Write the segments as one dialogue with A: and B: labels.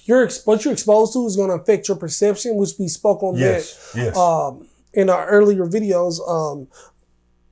A: what you're exposed to is going to affect your perception, which we spoke on
B: Yes.
A: In our earlier videos.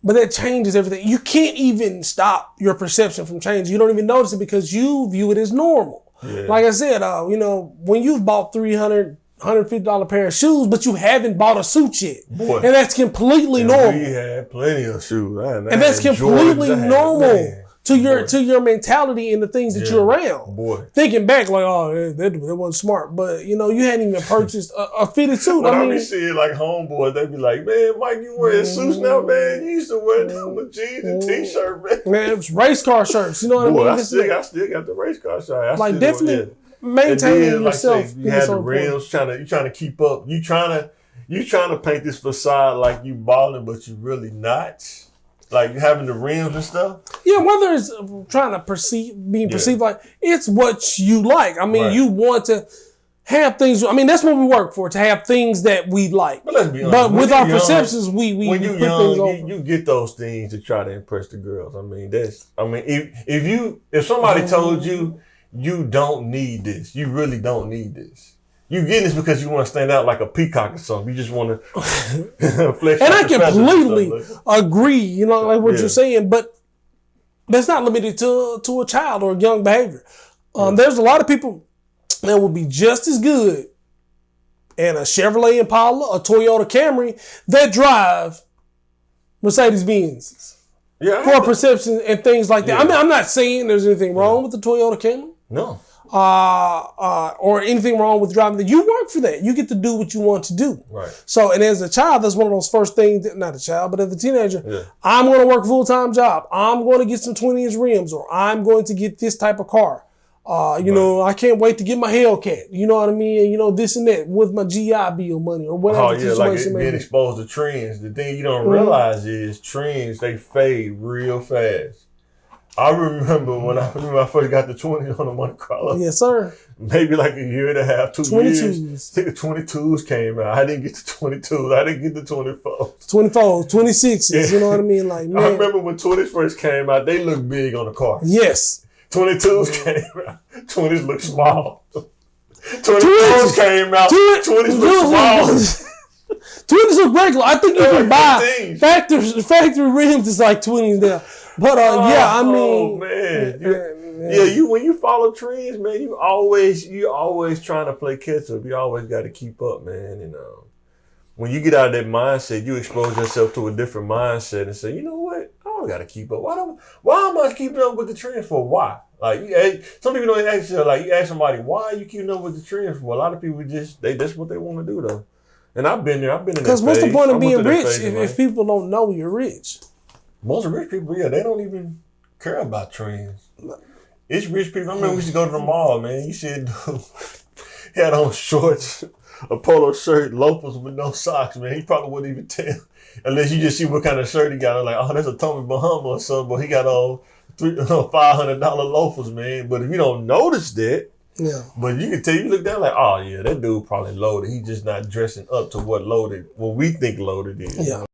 A: But that changes everything. You can't even stop your perception from changing. You don't even notice it because you view it as normal.
B: Yeah.
A: Like I said, when you've bought $150 pair of shoes, but you haven't bought a suit yet.
B: Boy.
A: And that's completely normal.
B: We had plenty of shoes.
A: And that's completely normal to your mentality and the things that you're around.
B: Boy.
A: Thinking back, like, oh, that wasn't smart. But, you hadn't even purchased a fitted suit.
B: When I be seeing like homeboys, they be like, man, Mike, you wearing suits now, man? You used to wear them with jeans and t-shirt, man.
A: Man, it was race car shirts. You know what I mean?
B: I still got the race car shirt.
A: Definitely maintaining yourself.
B: You had the rims, you trying to keep up. You trying to paint this facade like you balling, but you really not. Like you having the rims and stuff?
A: Yeah, whether it's trying to being perceived like, it's what you like. I mean, you want to have things. I mean, that's what we work for, to have things that we like.
B: But let's be honest.
A: But with our perceptions, we
B: when you
A: put
B: young,
A: things over.
B: you get those things to try to impress the girls. I mean, if somebody told you don't need this, you really don't need this. You getting this because you want to stand out like a peacock or something. You just want to flex.
A: And I completely agree, like what you're saying, but that's not limited to a child or young behavior. There's a lot of people that will be just as good in a Chevrolet Impala, a Toyota Camry, that drive Mercedes-Benz.
B: Yeah,
A: for perception and things like that.
B: Yeah.
A: I mean, I'm not saying there's anything wrong with the Toyota Camry.
B: No.
A: Or anything wrong with driving that. You work for that. You get to do what you want to do.
B: Right.
A: So, and as a child, that's one of those first things, not a child, but as a teenager, I'm going to work a full-time job. I'm going to get some 20-inch rims, or I'm going to get this type of car. I can't wait to get my Hellcat. You know what I mean? And, this and that with my GI Bill money or whatever.
B: Oh, yeah, like being exposed to trends. The thing you don't realize is trends, they fade real fast. I remember when I first got the 20 on the Monte Carlo.
A: Yes, sir.
B: Maybe like a year and a half, 2 years.
A: 22s.
B: I think the 22s came out. I didn't get the 22s. I didn't get the 24s.
A: 24s, 26s. You know what I mean? Like, man.
B: I remember when 20s first came out, they looked big on the car.
A: Yes.
B: 22s came out. 20s looked small. 24s came out. 20s looked small.
A: 20s look regular. I think you can buy factory rims is like 20s now. But I mean,
B: oh man, when you follow trends, man, you always trying to play catch up. You always got to keep up, man. And when you get out of that mindset, you expose yourself to a different mindset and say, you know what, I don't got to keep up. Why am I keeping up with the trends for? Why? Like some people don't ask you. Like you ask somebody, why are you keeping up with the trends for? A lot of people that's what they want to do though. And I've been there. I've been in that phase.
A: Because what's the point of being rich if people don't know you're rich?
B: Most rich people, they don't even care about trends. It's rich people. I remember we used to go to the mall, man. You should he had on shorts, a polo shirt, loafers with no socks, man. He probably wouldn't even tell unless you just see what kind of shirt he got. I'm like, oh, that's a Tommy Bahama or something. But he got on $500 loafers, man. But if you don't notice that, but you can tell, you look down like, oh yeah, that dude probably loaded. He just not dressing up to what we think loaded is.
A: Yeah.